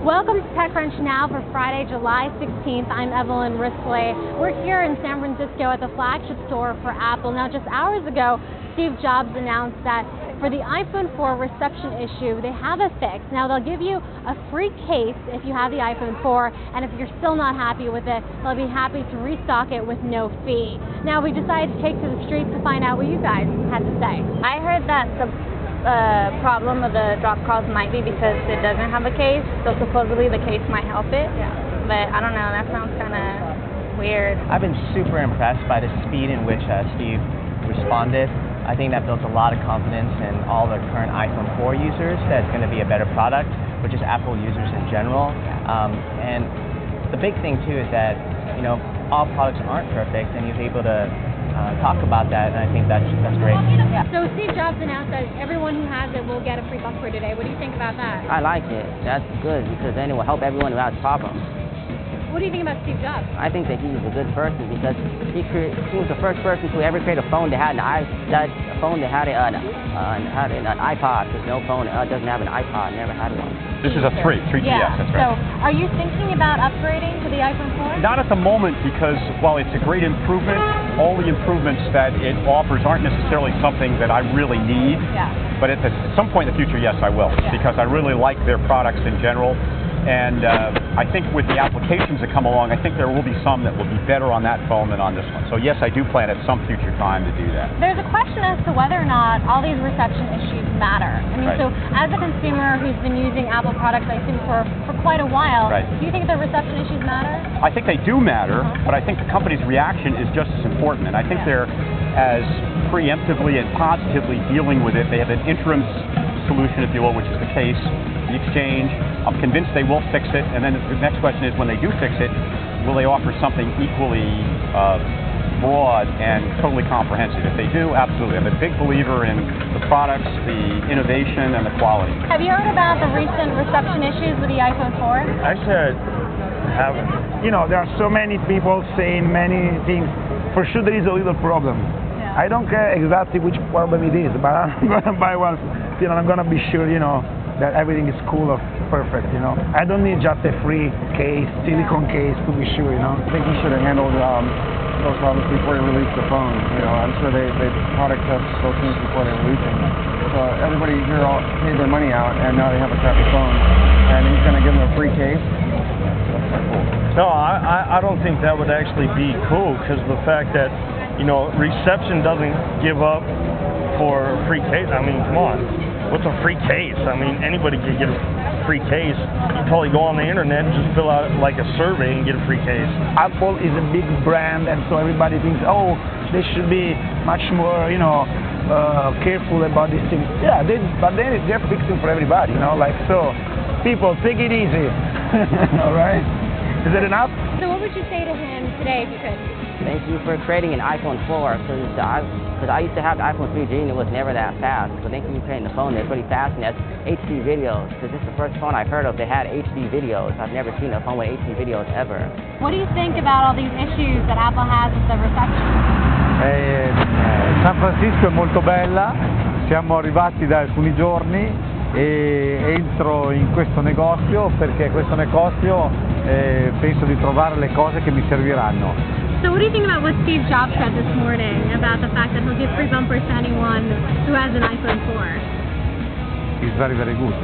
Welcome to TechCrunch Now for Friday, July 16th. I'm Evelyn Rusli. We're here in San Francisco at the flagship store for Apple. Now, just hours ago, Steve Jobs announced that for the iPhone 4 reception issue, they have a fix. Now, they'll give you a free case if you have the iPhone 4, and if you're still not happy with it, they'll be happy to restock it with no fee. Now, we decided to take to the streets to find out what you guys had to say. I heard that the problem of the drop calls might be because it doesn't have a case, so supposedly the case might help it. Yeah. But I don't know, that sounds kind of weird. I've been super impressed by the speed in which Steve responded. I think that builds a lot of confidence in all the current iPhone 4 users that it's going to be a better product, which is Apple users in general. And the big thing too is that, you know, all products aren't perfect, and he's able to talk about that, and I think that's great. Yeah. So Steve Jobs announced that everyone who has it will get a free bumper today. What do you think about that? I like it. That's good because then it will help everyone who has problems. What do you think about Steve Jobs? I think that he's a good person because he was the first person to ever create a phone that had an iPod. Because no phone doesn't have an iPod. Never had one. This is a 3GS. Yeah. That's right. So, are you thinking about upgrading to the iPhone 4? Not at the moment, because while it's a great improvement, all the improvements that it offers aren't necessarily something that I really need. Yeah. But at some point in the future, yes, I will, because I really like their products in general. And I think with the applications that come along, I think there will be some that will be better on that phone than on this one. So yes, I do plan at some future time to do that. There's a question as to whether or not all these reception issues matter. I mean, so as a consumer who's been using Apple products, I assume, for quite a while, do you think the reception issues matter? I think they do matter, but I think the company's reaction is just as important. And I think they're as preemptively and positively dealing with it. They have an interim solution, if you will, which is the case, the exchange. I'm convinced they will fix it, and then the next question is, when they do fix it, will they offer something equally broad and totally comprehensive? If they do, absolutely. I'm a big believer in the products, the innovation, and the quality. Have you heard about the recent reception issues with the iPhone 4? Actually, I haven't. You know, there are so many people saying many things. For sure, there is a little problem. I don't care exactly which problem it is, but I'm going to buy one. You know, I'm going to be sure, you know, that everything is cool or perfect, you know. I don't need just a free case, silicone case, to be sure, you know. I think you should have handled those problems before you released the phone. You know, I'm sure they product test those things before they release them. So everybody here all paid their money out, and now they have a crappy phone, and he's going to give them a free case. That's not cool. No, I don't think that would actually be cool, because the fact that, you know, reception doesn't give up for a free case. I mean, come on. What's a free case? I mean, anybody could get a free case. You probably go on the internet and just fill out like a survey and get a free case. Apple is a big brand, and so everybody thinks, oh, they should be much more, you know, careful about these things. Yeah, but they're fixing for everybody, you know, like, so people, take it easy. All right? Is that enough? So what would you say to him today if you could? Thank you for creating an iPhone 4, because I used to have the iPhone 3G and it was never that fast. So thank you for creating the phone that's really fast and has HD videos, because this is the first phone I've heard of that had HD videos. I've never seen a phone with HD videos ever. What do you think about all these issues that Apple has with the reception? San Francisco è molto bella, siamo arrivati da alcuni giorni e entro in questo negozio perché questo negozio penso di trovare le cose che mi serviranno. So what do you think about what Steve Jobs said this morning about the fact that he'll give free bumpers to anyone who has an iPhone 4? It's very, very good.